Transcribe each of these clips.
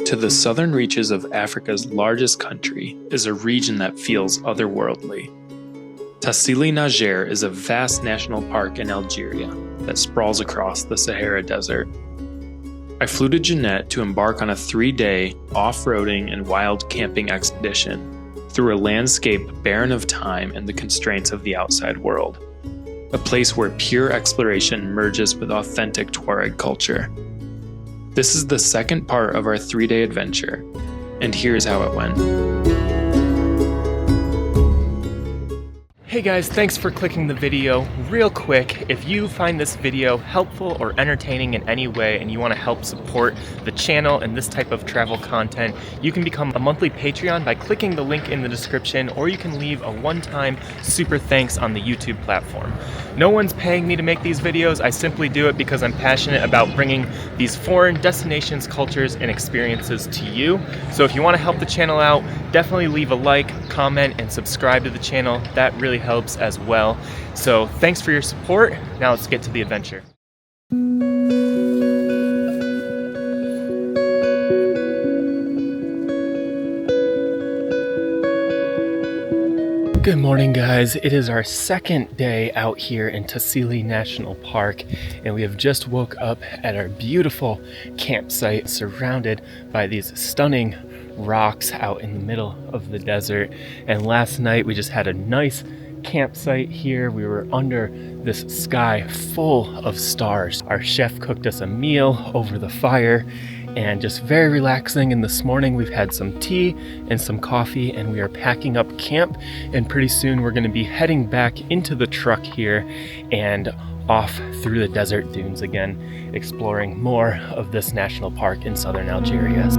To the southern reaches of Africa's largest country is a region that feels otherworldly. Tassili N'ajer is a vast national park in Algeria that sprawls across the Sahara Desert. I flew to Djanet to embark on a 3-day off-roading and wild camping expedition through a landscape barren of time and the constraints of the outside world. A place where pure exploration merges with authentic Toaureg culture. This is the second part of our 3-day adventure, and here's how it went. Hey guys, thanks for clicking the video. Real quick, if you find this video helpful or entertaining in any way and you want to help support the channel and this type of travel content, you can become a monthly Patreon by clicking the link in the description, or you can leave a one-time super thanks on the YouTube platform. No one's paying me to make these videos. I simply do it because I'm passionate about bringing these foreign destinations, cultures, and experiences to you. So if you want to help the channel out, definitely leave a like, comment, and subscribe to the channel. That really helps as well. So thanks for your support. Now let's get to the adventure. Good morning, guys. It is our second day out here in Tassili National Park, and we have just woke up at our beautiful campsite surrounded by these stunning rocks out in the middle of the desert. And last night we just had a nice campsite here. We were under this sky full of stars. Our chef cooked us a meal over the fire, and just very relaxing. And this morning we've had some tea and some coffee, and we are packing up camp, and pretty soon we're going to be heading back into the truck here and off through the desert dunes again, exploring more of this national park in southern Algeria.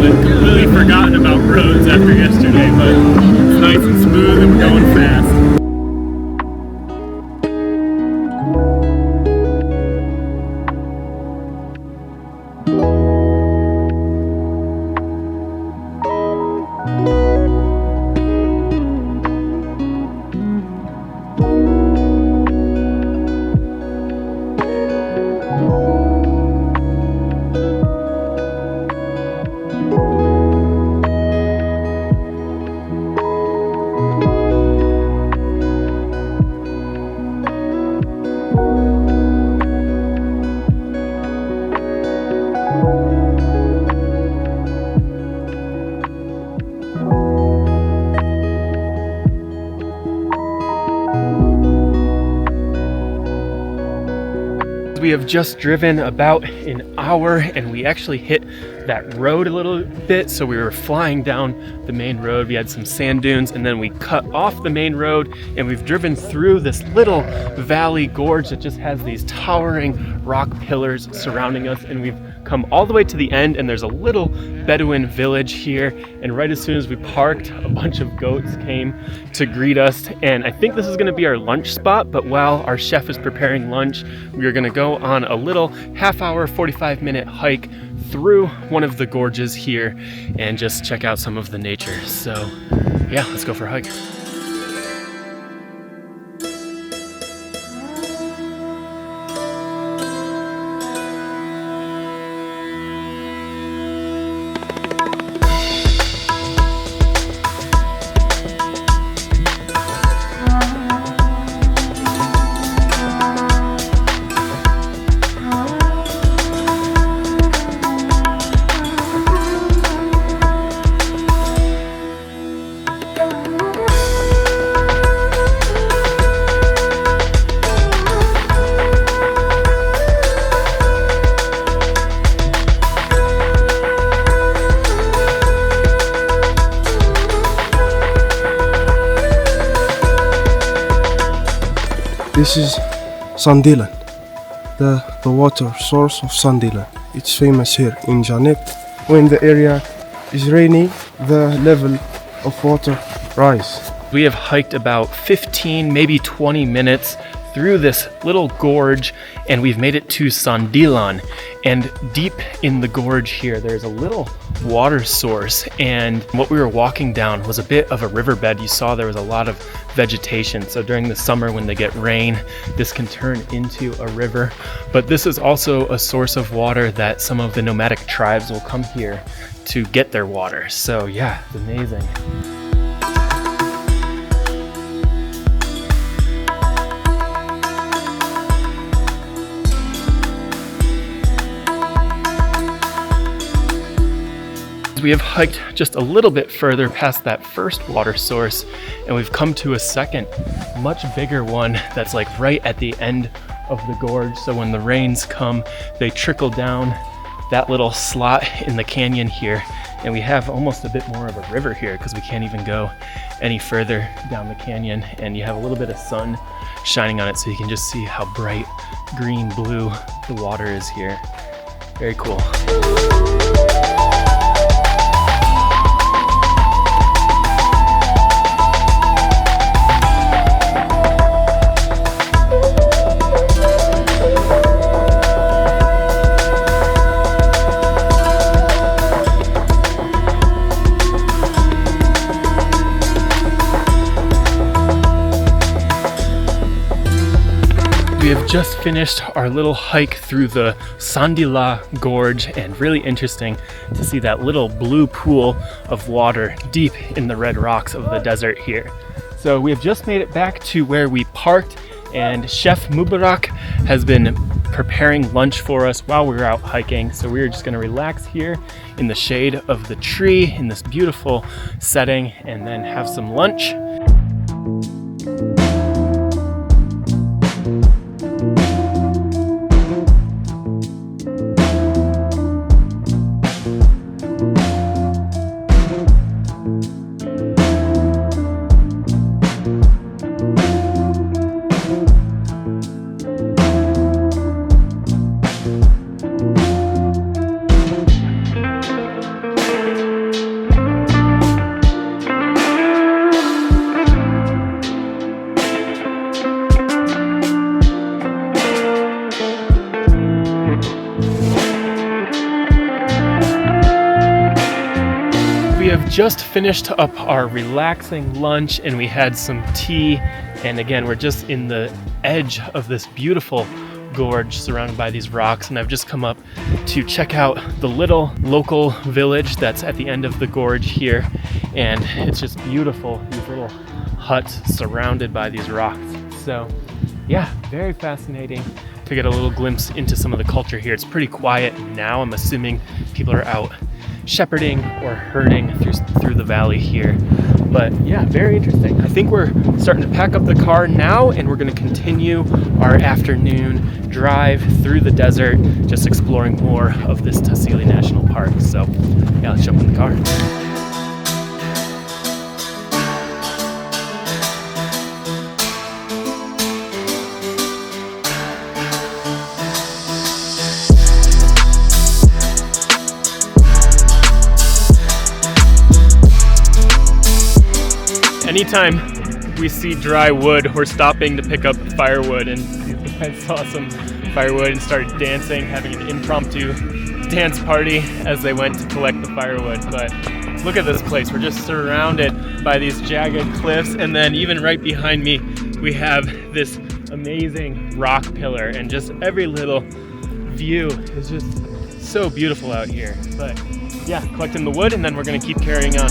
Completely forgotten about roads after yesterday, but it's nice and smooth and we're going fast. We have just driven about an hour, and we actually hit that road a little bit. So we were flying down the main road. We had some sand dunes, and then we cut off the main road, and we've driven through this little valley gorge that just has these towering rock pillars surrounding us, and we've come all the way to the end, and there's a little Bedouin village here. And right as soon as we parked, a bunch of goats came to greet us, and I think this is going to be our lunch spot. But while our chef is preparing lunch, we are going to go on a little half-hour, 45-minute hike through one of the gorges here and just check out some of the nature. So yeah, let's go for a hike. This is Sandilan, the water source of Sandilan. It's famous here in Djanet. When the area is rainy, the level of water rise. We have hiked about 15, maybe 20 minutes through this little gorge, and we've made it to Sandilan. And deep in the gorge here, there's a little water source, and what we were walking down was a bit of a riverbed. You saw there was a lot of vegetation, so during the summer when they get rain, this can turn into a river. But this is also a source of water that some of the nomadic tribes will come here to get their water. So yeah, it's amazing. We have hiked just a little bit further past that first water source, and we've come to a second, much bigger one that's like right at the end of the gorge. So when the rains come, they trickle down that little slot in the canyon here, and we have almost a bit more of a river here because we can't even go any further down the canyon, and you have a little bit of sun shining on it, so you can just see how bright green blue the water is here. Very cool. We have just finished our little hike through the Sandila Gorge, and really interesting to see that little blue pool of water deep in the red rocks of the desert here. So we have just made it back to where we parked, and Chef Mubarak has been preparing lunch for us while we were out hiking. So we are just gonna relax here in the shade of the tree in this beautiful setting and then have some lunch. We have just finished up our relaxing lunch, and we had some tea, and again we're just in the edge of this beautiful gorge surrounded by these rocks, and I've just come up to check out the little local village that's at the end of the gorge here, and it's just beautiful, these little huts surrounded by these rocks. So yeah, very fascinating to get a little glimpse into some of the culture here. It's pretty quiet now. I'm assuming people are out shepherding or herding through the valley here. But yeah, very interesting. I think we're starting to pack up the car now, and we're going to continue our afternoon drive through the desert, just exploring more of this Tassili National Park. So yeah, let's jump in the car. Anytime we see dry wood, we're stopping to pick up firewood, and these guys saw some firewood and started dancing, having an impromptu dance party as they went to collect the firewood. But look at this place. We're just surrounded by these jagged cliffs, and then even right behind me we have this amazing rock pillar, and just every little view is just so beautiful out here. But yeah, collecting the wood, and then we're gonna keep carrying on.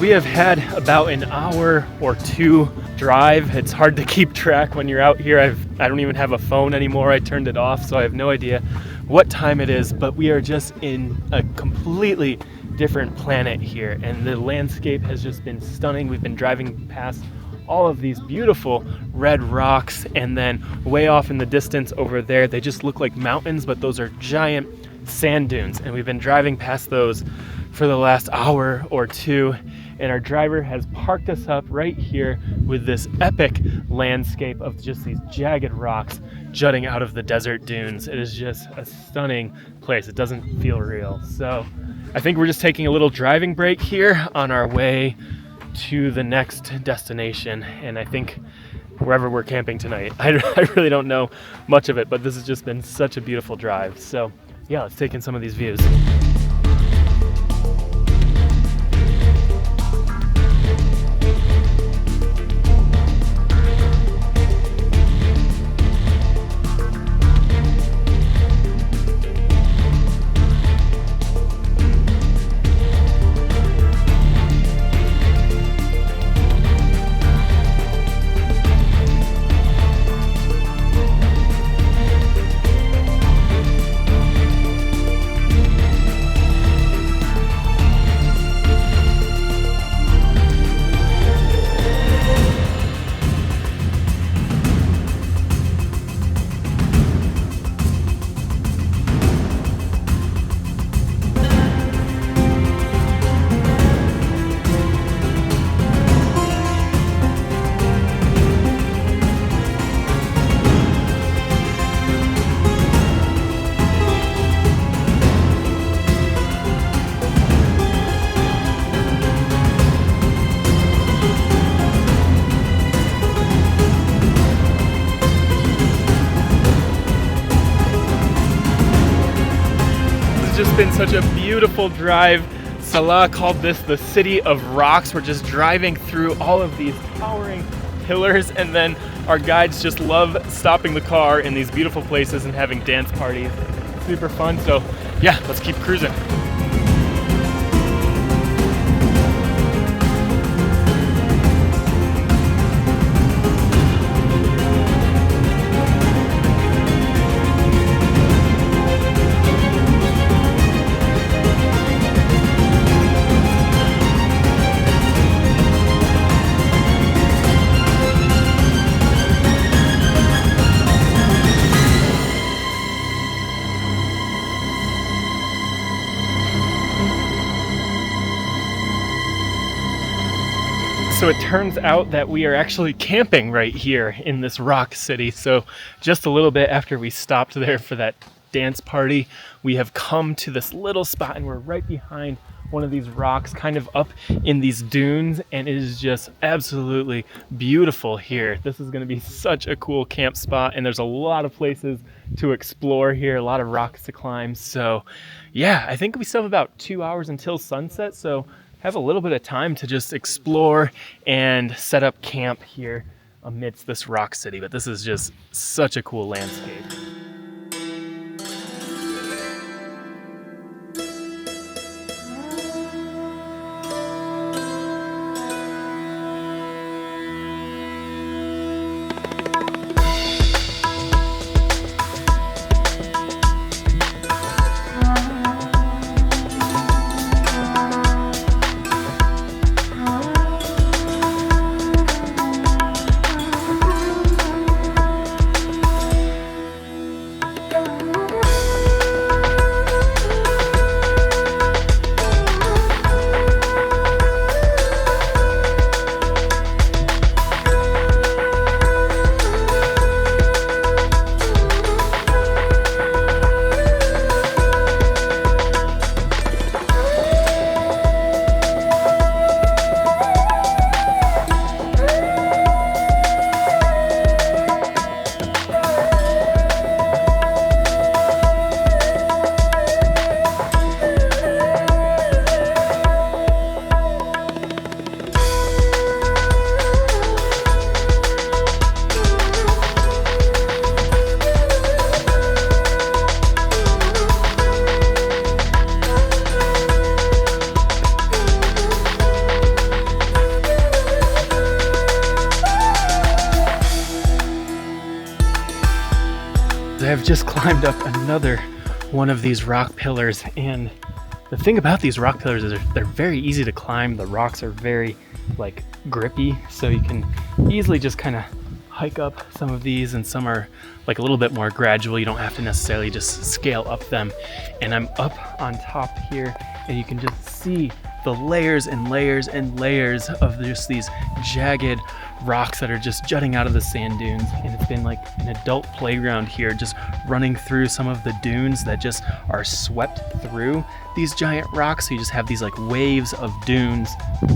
We have had about an hour or two drive. It's hard to keep track when you're out here. I don't even have a phone anymore. I turned it off, so I have no idea what time it is, but we are just in a completely different planet here, and the landscape has just been stunning. We've been driving past all of these beautiful red rocks, and then way off in the distance over there, they just look like mountains, but those are giant sand dunes, and we've been driving past those for the last hour or two, and our driver has parked us up right here with this epic landscape of just these jagged rocks jutting out of the desert dunes. It is just a stunning place. It doesn't feel real. So I think we're just taking a little driving break here on our way to the next destination, and I think wherever we're camping tonight. I really don't know much of it, but this has just been such a beautiful drive. So yeah, let's take in some of these views. Just been such a beautiful drive. Salah called this the city of rocks. We're just driving through all of these towering pillars, and then our guides just love stopping the car in these beautiful places and having dance parties. Super fun. So yeah, let's keep cruising. So it turns out that we are actually camping right here in this rock city. So just a little bit after we stopped there for that dance party, we have come to this little spot, and we're right behind one of these rocks, kind of up in these dunes, and it is just absolutely beautiful here. This is going to be such a cool camp spot, and there's a lot of places to explore here, a lot of rocks to climb. So yeah, I think we still have about 2 hours until sunset, so have a little bit of time to just explore and set up camp here amidst this rock city. But this is just such a cool landscape. have just climbed up another one of these rock pillars, and the thing about these rock pillars is they're very easy to climb. The rocks are very like grippy, so you can easily just kind of hike up some of these, and some are like a little bit more gradual. You don't have to necessarily just scale up them. And I'm up on top here, and you can just see the layers and layers and layers of just these jagged rocks that are just jutting out of the sand dunes. And it's been like an adult playground here, just running through some of the dunes that just are swept through these giant rocks. So you just have these like waves of dunes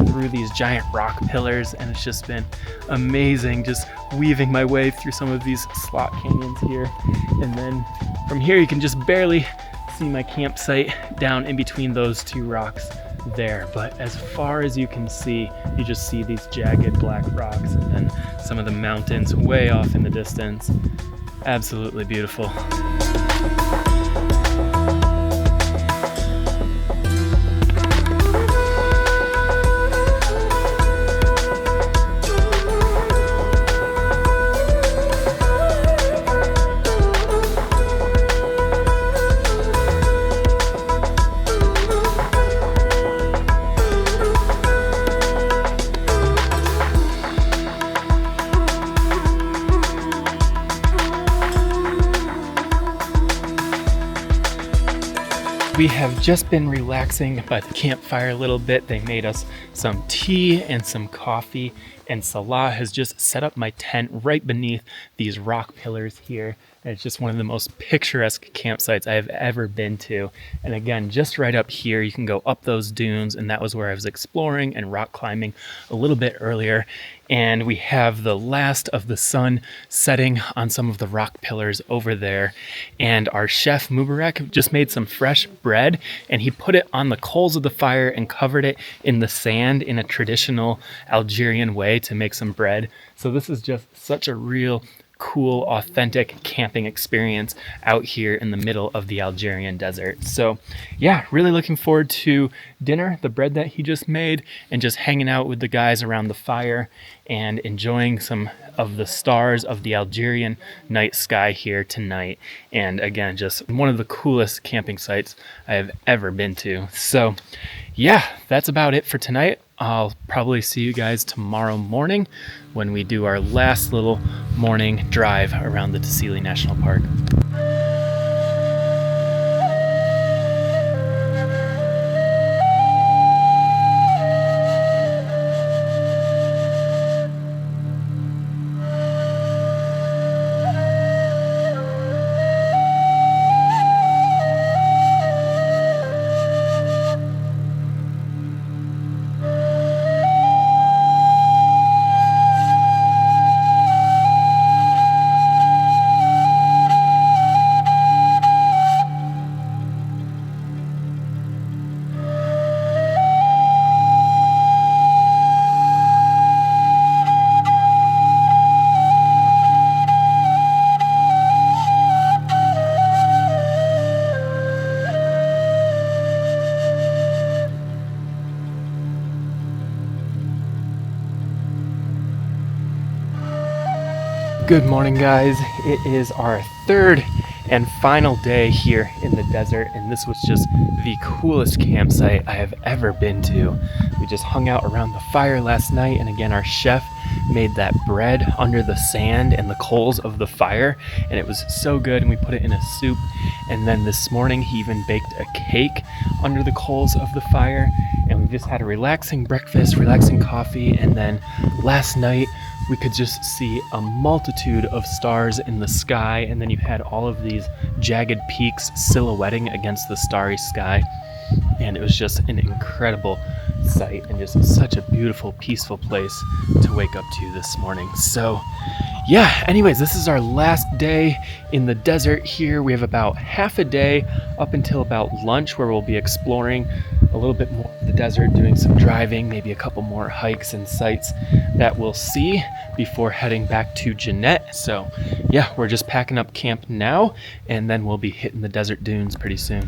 through these giant rock pillars, and it's just been amazing just weaving my way through some of these slot canyons here. And then from here you can just barely see my campsite down in between those two rocks there, but as far as you can see, you just see these jagged black rocks and then some of the mountains way off in the distance. Absolutely beautiful. We have just been relaxing by the campfire a little bit. They made us some tea and some coffee, and Salah has just set up my tent right beneath these rock pillars here. And it's just one of the most picturesque campsites I have ever been to. And again, just right up here, you can go up those dunes, and that was where I was exploring and rock climbing a little bit earlier. And we have the last of the sun setting on some of the rock pillars over there. And our chef Mubarak just made some fresh bread, and he put it on the coals of the fire and covered it in the sand in a traditional Algerian way to make some bread. So this is just such a real cool, authentic camping experience out here in the middle of the Algerian desert. So yeah, really looking forward to dinner, the bread that he just made, and just hanging out with the guys around the fire and enjoying some of the stars of the Algerian night sky here tonight. And again, just one of the coolest camping sites I have ever been to. So yeah, that's about it for tonight. I'll probably see you guys tomorrow morning when we do our last little morning drive around the Tassili National Park. Good morning, guys. It is our third and final day here in the desert, and this was just the coolest campsite I have ever been to. We just hung out around the fire last night, and again, our chef made that bread under the sand and the coals of the fire, and it was so good, and we put it in a soup. And then this morning he even baked a cake under the coals of the fire, and we just had a relaxing breakfast, relaxing coffee. And then last night we could just see a multitude of stars in the sky, and then you had all of these jagged peaks silhouetting against the starry sky, and it was just an incredible sight and just such a beautiful, peaceful place to wake up to this morning. So yeah, anyways, this is our last day in the desert here. We have about half a day up until about lunch, where we'll be exploring a little bit more of the desert, doing some driving, maybe a couple more hikes and sites that we'll see before heading back to Djanet. So yeah, we're just packing up camp now, and then we'll be hitting the desert dunes pretty soon.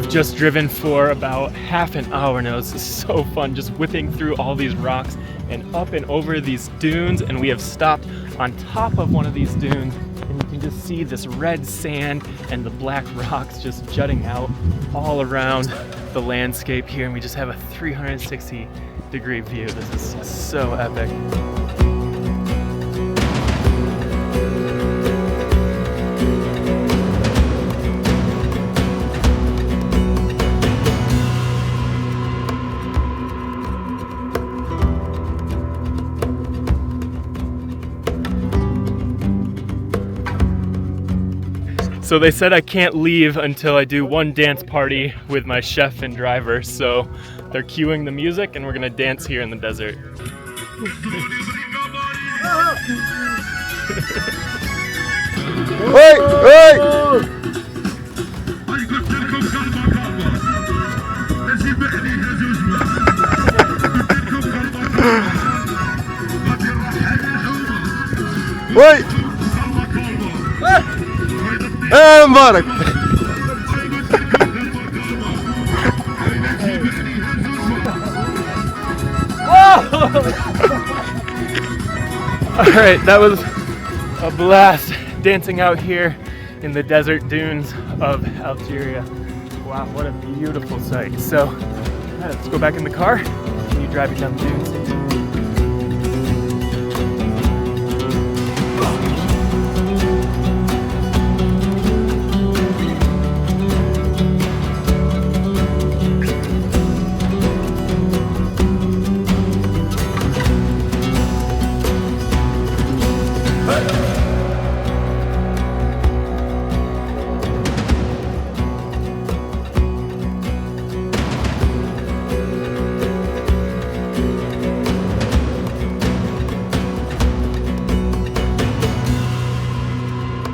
have just driven for about half an hour now. This is so fun, just whipping through all these rocks and up and over these dunes, and we have stopped on top of one of these dunes, and you can just see this red sand and the black rocks just jutting out all around the landscape here, and we just have a 360-degree view. This is so epic. So they said I can't leave until I do one dance party with my chef and driver. So they're cueing the music and we're gonna dance here in the desert. Hey! Hey! Wait! embark. All right, that was a blast dancing out here in the desert dunes of Algeria. Wow, what a beautiful sight. So let's go back in the car, continue driving down the dunes.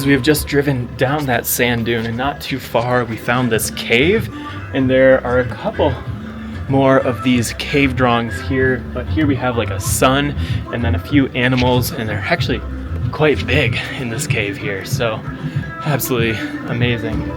We have just driven down that sand dune, and not too far we found this cave, and there are a couple more of these cave drawings here, but here we have like a sun and then a few animals, and they're actually quite big in this cave here, so absolutely amazing.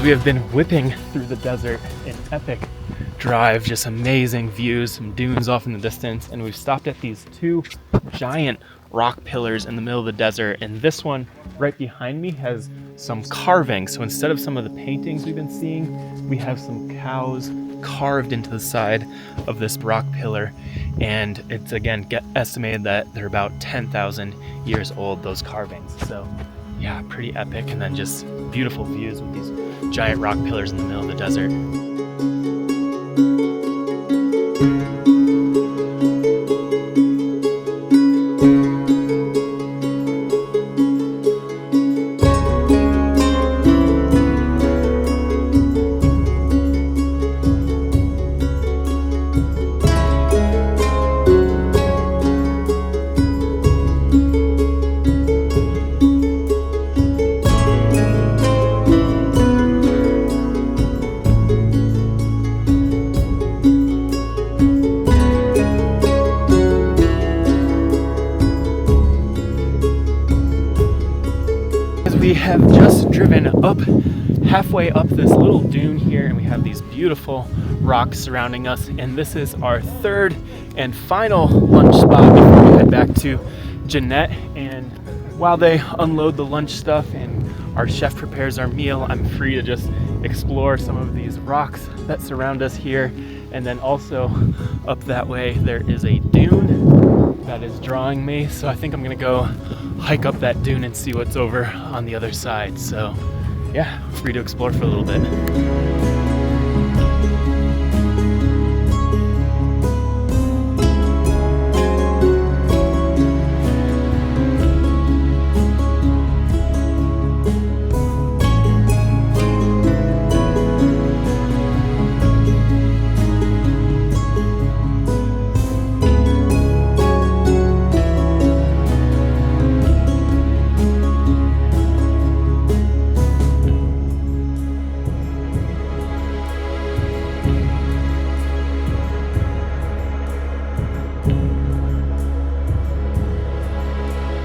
We have been whipping through the desert, an epic drive, just amazing views, some dunes off in the distance, and we've stopped at these two giant rock pillars in the middle of the desert, and this one right behind me has some carving. So instead of some of the paintings we've been seeing, we have some cows carved into the side of this rock pillar, and it's again estimated that they're about 10,000 years old, those carvings. So yeah, pretty epic, and then just beautiful views with these giant rock pillars in the middle of the desert. We have just driven up halfway up this little dune here, and we have these beautiful rocks surrounding us, and this is our third and final lunch spot before we head back to Djanet. And while they unload the lunch stuff and our chef prepares our meal, I'm free to just explore some of these rocks that surround us here And then also up that way, there is a dune that is drawing me. So I think I'm gonna go hike up that dune and see what's over on the other side. So yeah, free to explore for a little bit.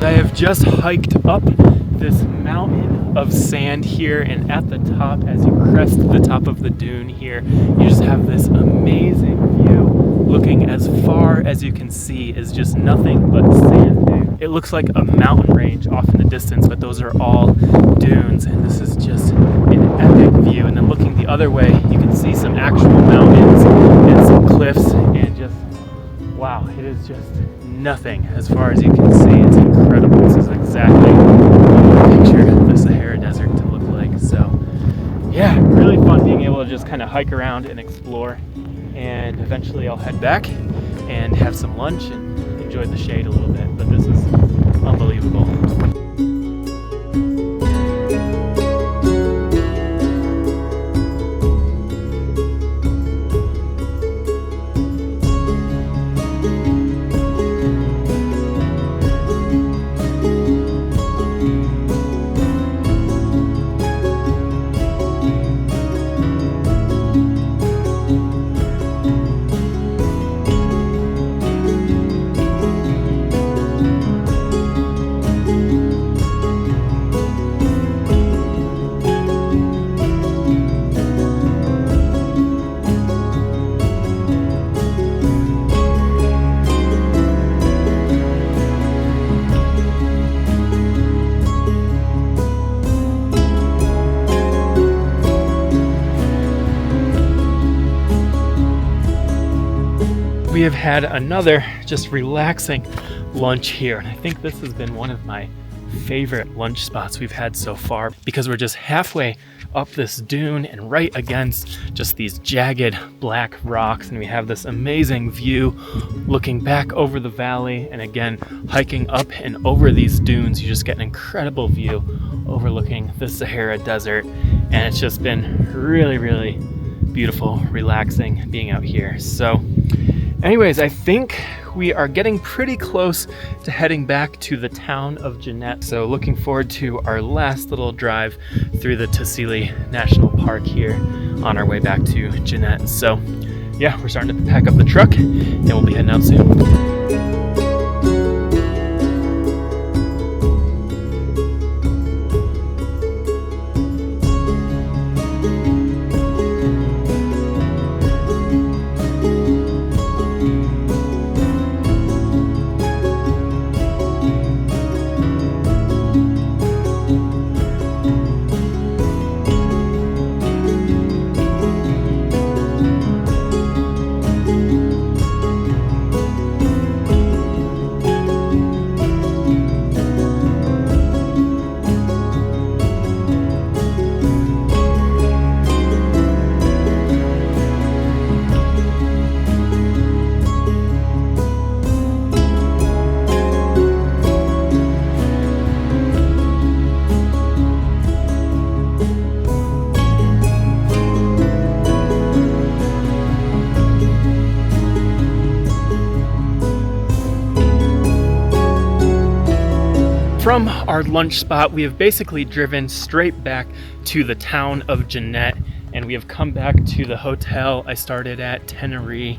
I have just hiked up this mountain of sand here, and at the top, as you crest the top of the dune here, you just have this amazing view. Looking as far as you can see is just nothing but sand. It looks like a mountain range off in the distance, but those are all dunes, and this is just an epic view. And then looking the other way, you can see some actual mountains and some cliffs, and just wow, it is just nothing as far as you can see. It's incredible. This is exactly what I picture the Sahara Desert to look like. So yeah, really fun being able to just kind of hike around and explore, and eventually I'll head back and have some lunch and enjoy the shade a little bit, but this is unbelievable. We have had another just relaxing lunch here, and I think this has been one of my favorite lunch spots we've had so far, because we're just halfway up this dune and right against just these jagged black rocks, and we have this amazing view looking back over the valley, and again hiking up and over these dunes you just get an incredible view overlooking the Sahara Desert, and it's just been really beautiful, relaxing being out here. So anyways, I think we are getting pretty close to heading back to the town of Djanet. So looking forward to our last little drive through the Tassili National Park here on our way back to Djanet. So yeah, we're starting to pack up the truck and we'll be heading out soon. From our lunch spot, we have basically driven straight back to the town of Djanet, and we have come back to the hotel I started at, Tenerife,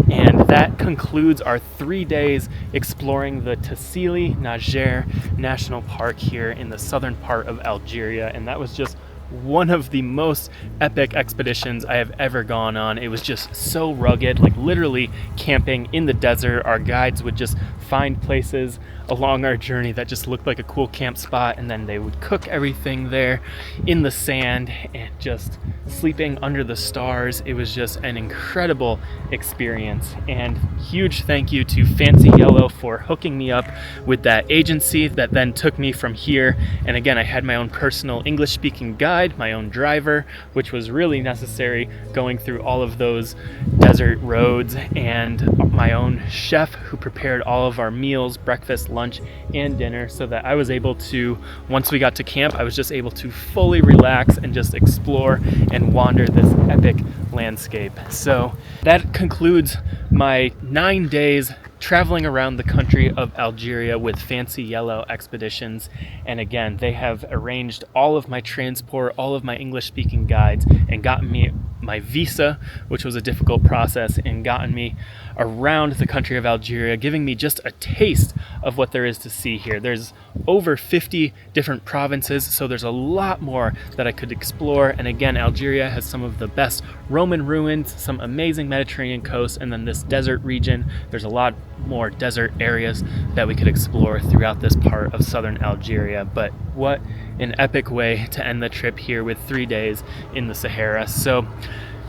and that concludes our 3 days exploring the Tassili N'ajer National Park here in the southern part of Algeria. And that was just one of the most epic expeditions I have ever gone on. It was just so rugged, like literally camping in the desert. Our guides would just find places along our journey that just looked like a cool camp spot, and then they would cook everything there in the sand and just sleeping under the stars. It was just an incredible experience, and huge thank you to Fancy Yellow for hooking me up with that agency that then took me from here. And again, I had my own personal English speaking guide, my own driver, which was really necessary going through all of those desert roads, and my own chef who prepared all of our meals, breakfast, lunch, and dinner, so that I was able to, once we got to camp, I was just able to fully relax and just explore and wander this epic landscape. So that concludes my 9 days traveling around the country of Algeria with Fancy Yellow Expeditions. And again, they have arranged all of my transport, all of my English speaking guides, and gotten me my visa, which was a difficult process, and gotten me around the country of Algeria, giving me just a taste of what there is to see here. There's over 50 different provinces, so there's a lot more that I could explore. And again, Algeria has some of the best Roman ruins, some amazing Mediterranean coast, and then this desert region. There's a lot more desert areas that we could explore throughout this part of southern Algeria. But what an epic way to end the trip here with 3 days in the Sahara. So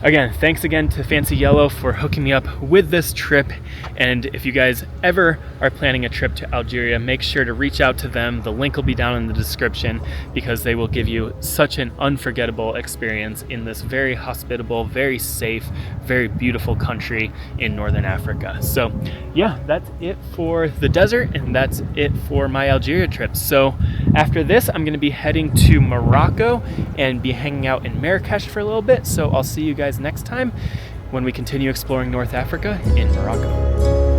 again, thanks again to Fancy Yellow for hooking me up with this trip. And if you guys ever are planning a trip to Algeria, make sure to reach out to them. The link will be down in the description, because they will give you such an unforgettable experience in this very hospitable, very safe, very beautiful country in Northern Africa. So yeah, that's it for the desert, and that's it for my Algeria trip. So after this, I'm going to be heading to Morocco and be hanging out in Marrakesh for a little bit. So I'll see you guys next time when we continue exploring North Africa in Morocco.